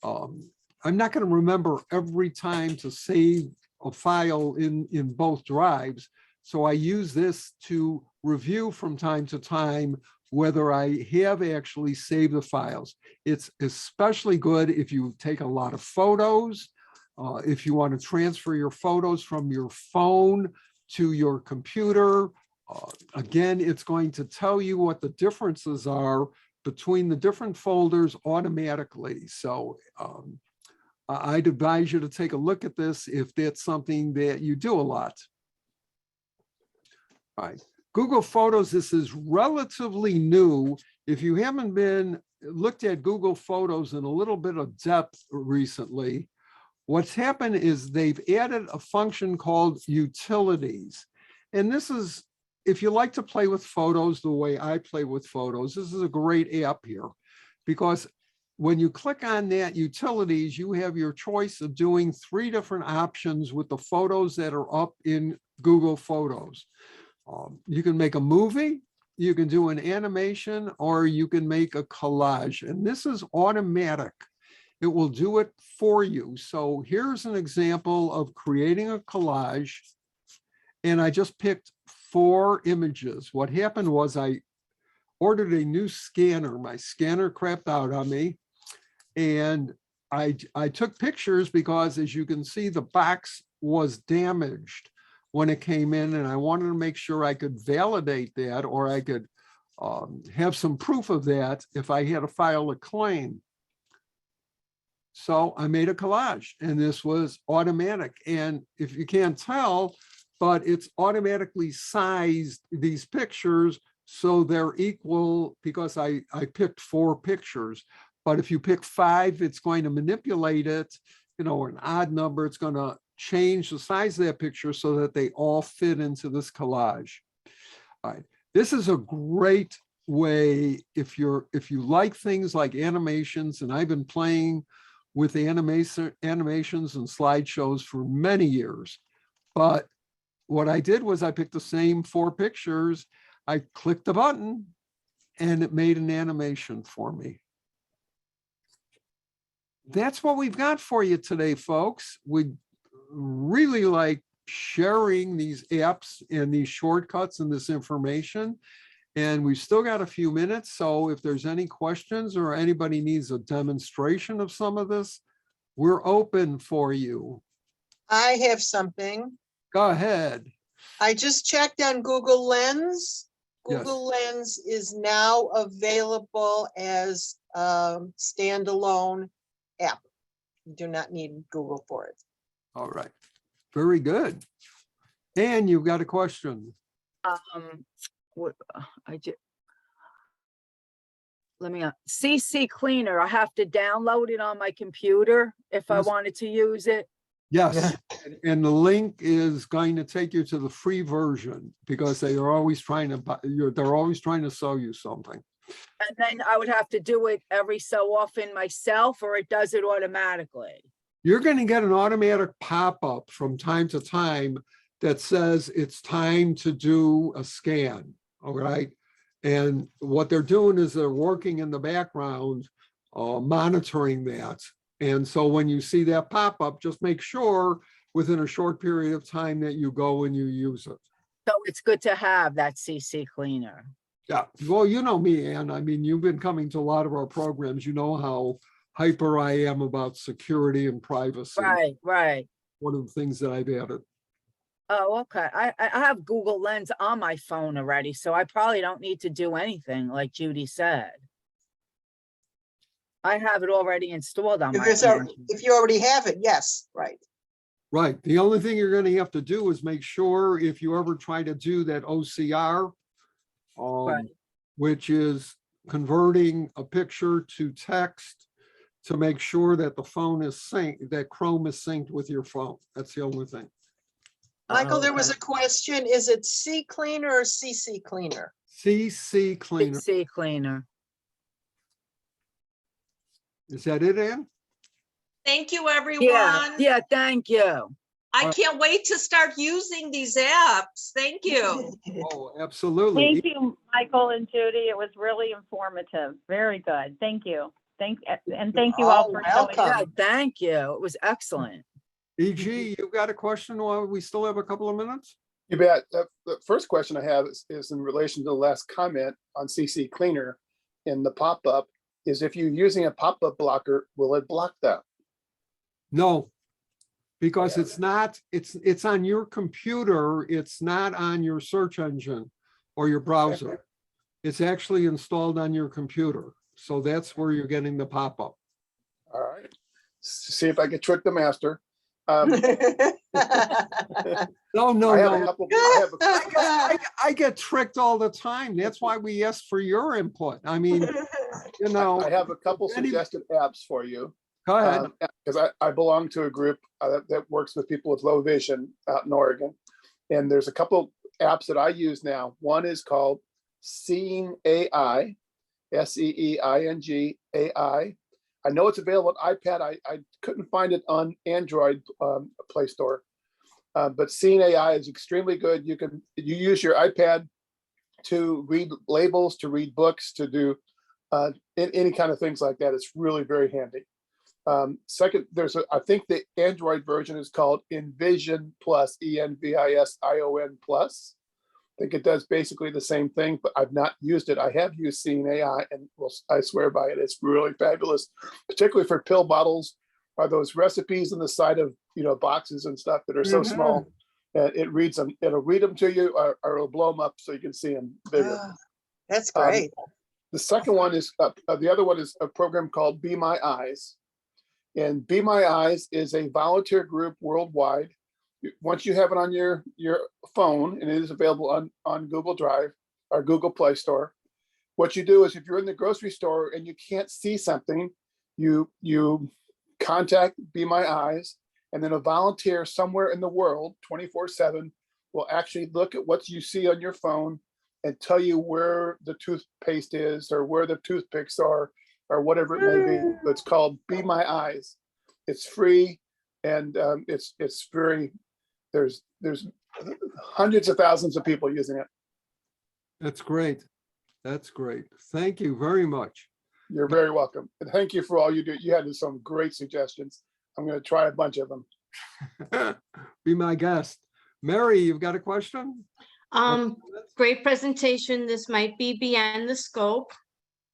Speaker 2: I'm not going to remember every time to save a file in both drives. So I use this to review from time to time whether I have actually saved the files. It's especially good if you take a lot of photos, if you want to transfer your photos from your phone to your computer. Again, it's going to tell you what the differences are between the different folders automatically. So I'd advise you to take a look at this if that's something that you do a lot. All right. Google Photos, this is relatively new. If you haven't been looked at Google Photos in a little bit of depth recently, what's happened is they've added a function called utilities. And this is, if you like to play with photos the way I play with photos, this is a great app here, because when you click on that utilities, you have your choice of doing 3 different options with the photos that are up in Google Photos. You can make a movie, you can do an animation, or you can make a collage. And this is automatic. It will do it for you. So here's an example of creating a collage. And I just picked 4 images. What happened was I ordered a new scanner. My scanner crapped out on me. And I took pictures because, as you can see, the box was damaged when it came in, and I wanted to make sure I could validate that, or I could have some proof of that if I had to file a claim. So I made a collage, and this was automatic. And if you can't tell, but it's automatically sized these pictures so they're equal, because I picked 4 pictures. But if you pick 5, it's going to manipulate it, or an odd number, it's going to change the size of that picture so that they all fit into this collage. All right. This is a great way if you like things like animations, and I've been playing with animations and slideshows for many years. But what I did was I picked the same 4 pictures. I clicked the button and it made an animation for me. That's what we've got for you today, folks. We really like sharing these apps and these shortcuts and this information. And we've still got a few minutes. So if there's any questions or anybody needs a demonstration of some of this, we're open for you.
Speaker 3: I have something.
Speaker 2: Go ahead.
Speaker 3: I just checked on Google Lens.
Speaker 2: Yes.
Speaker 3: Google Lens is now available as a standalone app. You do not need Google for it.
Speaker 2: All right. Very good. And you've got a question.
Speaker 9: What I did. Let me, CC Cleaner, I have to download it on my computer if I
Speaker 2: Yes.
Speaker 9: wanted to use it.
Speaker 2: Yes. And the link is going to take you to the free version because they are always trying to buy, they're always trying to sell you something.
Speaker 9: And then I would have to do it every so often myself, or it does it automatically.
Speaker 2: You're going to get an automatic pop-up from time to time that says it's time to do a scan. All right. And what they're doing is they're working in the background, monitoring that. And so when you see that pop up, just make sure within a short period of time that you go and you use it.
Speaker 9: So it's good to have that CC Cleaner.
Speaker 2: Yeah. Well, you know me, Ann. I mean, you've been coming to a lot of our programs. You know how hyper I am about security and privacy.
Speaker 9: Right, right.
Speaker 2: One of the things that I've added.
Speaker 9: Oh, okay. I have Google Lens on my phone already, so I probably don't need to do anything like Judy said. I have it already installed on my Android.
Speaker 3: If you already have it, yes, right.
Speaker 2: Right. The only thing you're going to have to do is make sure if you ever try to do that OCR,
Speaker 9: Right.
Speaker 2: which is converting a picture to text, to make sure that the phone is synced, that Chrome is synced with your phone. That's the only thing.
Speaker 3: Michael, there was
Speaker 9: Okay.
Speaker 3: a question. Is it C Cleaner or CC Cleaner?
Speaker 2: CC Cleaner.
Speaker 9: CC Cleaner.
Speaker 2: Is that it, Ann?
Speaker 8: Thank you, everyone.
Speaker 9: Yeah, yeah, thank you.
Speaker 8: I can't wait to start using these apps. Thank you.
Speaker 2: Oh, absolutely.
Speaker 1: Thank you, Michael and Judy. It was really informative. Very good. Thank you. Thank you all
Speaker 3: Oh,
Speaker 1: for showing
Speaker 3: welcome.
Speaker 9: Yeah, thank you. It was excellent.
Speaker 2: EG, you've got a question while we still have a couple of minutes?
Speaker 5: You bet. The first question I have is in relation to the last comment on CC Cleaner in the pop-up, is if you're using a pop-up blocker, will it block that?
Speaker 2: No, because it's not, it's on your computer. It's not on your search engine or your browser. It's actually installed on your computer. So that's where you're getting the pop-up.
Speaker 5: All right. See if I can trick the master. I
Speaker 2: No, no,
Speaker 5: have a
Speaker 2: no.
Speaker 5: couple,
Speaker 2: I get tricked all the time. That's why we ask for your input. I mean, you know,
Speaker 5: I have a couple suggested apps for you.
Speaker 2: go ahead.
Speaker 5: Because I belong to a group that works with people with low vision out in Oregon. And there's a couple apps that I use now. One is called Seeing AI, SEEING AI. I know it's available on iPad. I couldn't find it on Android Play Store. But Seeing AI is extremely good. You use your iPad to read labels, to read books, to do any kind of things like that. It's really very handy. Second, I think the Android version is called Envision Plus, ENVISION Plus. I think it does basically the same thing, but I've not used it. I have used Seeing AI, and I swear by it. It's really fabulous, particularly for pill bottles or those recipes on the side of boxes and stuff that are so small. And it reads them. It'll read them to you, or it'll blow them up so you can see them bigger.
Speaker 3: That's great.
Speaker 5: The second one is the other one is a program called Be My Eyes. And Be My Eyes is a volunteer group worldwide. Once you have it on your phone, and it is available on Google Drive or Google Play Store, what you do is if you're in the grocery store and you can't see something, you contact Be My Eyes, and then a volunteer somewhere in the world 24/7 will actually look at what you see on your phone and tell you where the toothpaste is or where the toothpicks are or whatever it may be. It's called Be My Eyes. It's free, and it's very, there's hundreds of thousands of people using it.
Speaker 2: That's great. That's great. Thank you very much.
Speaker 5: You're very welcome. And thank you for all you do. You had some great suggestions. I'm going to try a bunch of them.
Speaker 2: Be my guest. Mary, you've got a question?
Speaker 4: Great presentation. This might be beyond the scope.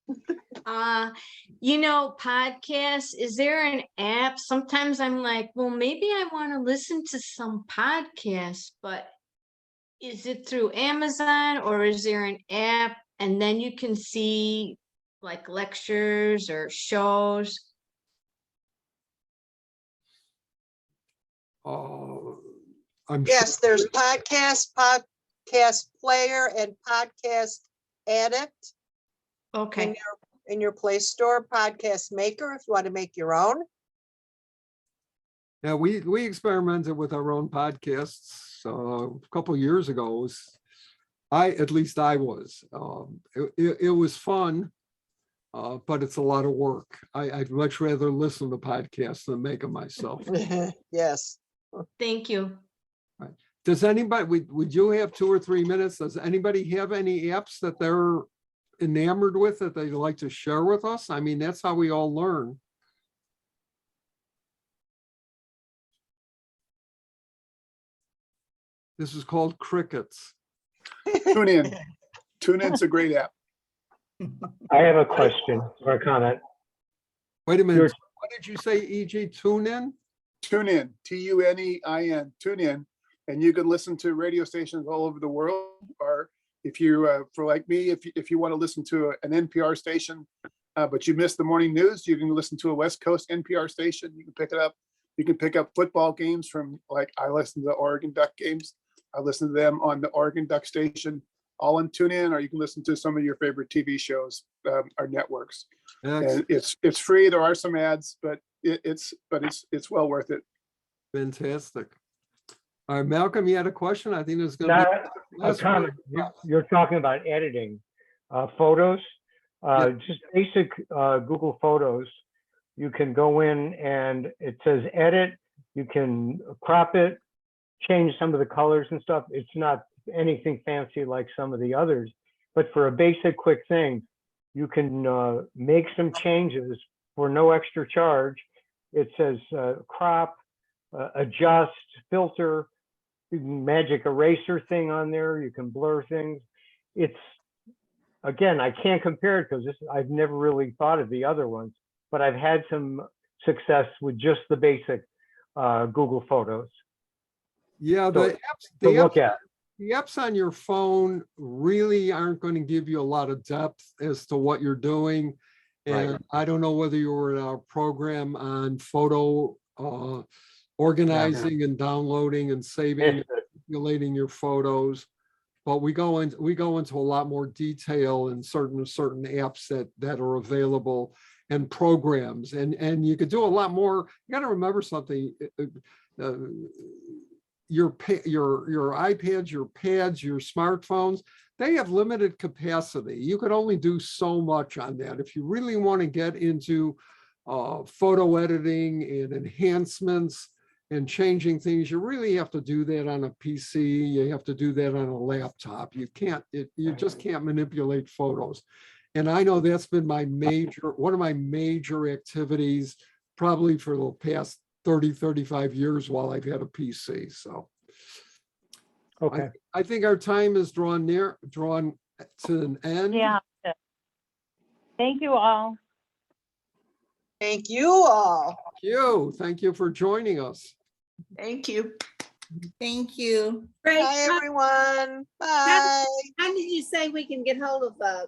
Speaker 4: You know, podcasts, is there an app? Sometimes I'm like, well, maybe I want to listen to some podcasts, but is it through Amazon or is there an app? And then you can see like lectures or shows.
Speaker 2: I'm
Speaker 3: Yes,
Speaker 2: sure.
Speaker 3: there's podcast player and podcast addict
Speaker 4: Okay.
Speaker 3: in your Play Store, podcast maker, if you want to make your own.
Speaker 2: Yeah, we experimented with our own podcasts a couple of years ago. It was, at least I was. It was fun, but it's a lot of work. I'd much rather listen to podcasts than make them myself.
Speaker 3: Yes.
Speaker 4: Thank you.
Speaker 2: Does anybody, would you have 2 or 3 minutes? Does anybody have any apps that they're enamored with that they'd like to share with us? I mean, that's how we all learn. This is called Crickets.
Speaker 5: Tune in. Tune in's a great app.
Speaker 6: I have a question or a comment.
Speaker 2: Wait a minute.
Speaker 6: You're-
Speaker 2: What did you say, E.G.? Tune in?
Speaker 5: Tune in, TUNEIN, tune in, and you can listen to radio stations all over the world. Or if you, for like me, if you want to listen to an NPR station, but you missed the morning news, you can listen to a West Coast NPR station. You can pick it up. You can pick up football games from, like, I listen to the Oregon Duck games. I listen to them on the Oregon Duck station, all on TuneIn, or you can listen to some of your favorite TV shows or networks. And it's free. There are some ads, but it's well worth it.
Speaker 2: Fantastic. All right, Malcolm, you had a question? I think there's going
Speaker 6: Not
Speaker 2: to be.
Speaker 6: a comment. You're talking about editing photos, just basic Google Photos. You can go in and it says edit. You can crop it, change some of the colors and stuff. It's not anything fancy like some of the others, but for a basic quick thing, you can make some changes for no extra charge. It says crop, adjust, filter, magic eraser thing on there. You can blur things. It's, again, I can't compare it because I've never really thought of the other ones, but I've had some success with just the basic Google Photos.
Speaker 2: Yeah,
Speaker 6: So, to look at.
Speaker 2: The apps on your phone really aren't going to give you a lot of depth as to what you're doing. And
Speaker 6: Right.
Speaker 2: I don't know whether you were in our program on photo organizing and downloading and saving, manipulating your photos. But we go into a lot more detail in certain apps that are available and programs. And you could do a lot more. You got to remember something. Your iPads, your pads, your smartphones, they have limited capacity. You could only do so much on that. If you really want to get into photo editing and enhancements and changing things, you really have to do that on a PC. You have to do that on a laptop. You can't, you just can't manipulate photos. And I know that's been one of my major activities probably for the past 30, 35 years while I've had a PC. So
Speaker 6: Okay.
Speaker 2: I think our time is drawn to an end.
Speaker 1: Yeah. Thank you all.
Speaker 3: Thank you all.
Speaker 2: Thank you for joining us.
Speaker 10: Thank you.
Speaker 7: Thank you.
Speaker 10: Great.
Speaker 3: Bye, everyone. Bye.
Speaker 10: How did you say we can get hold of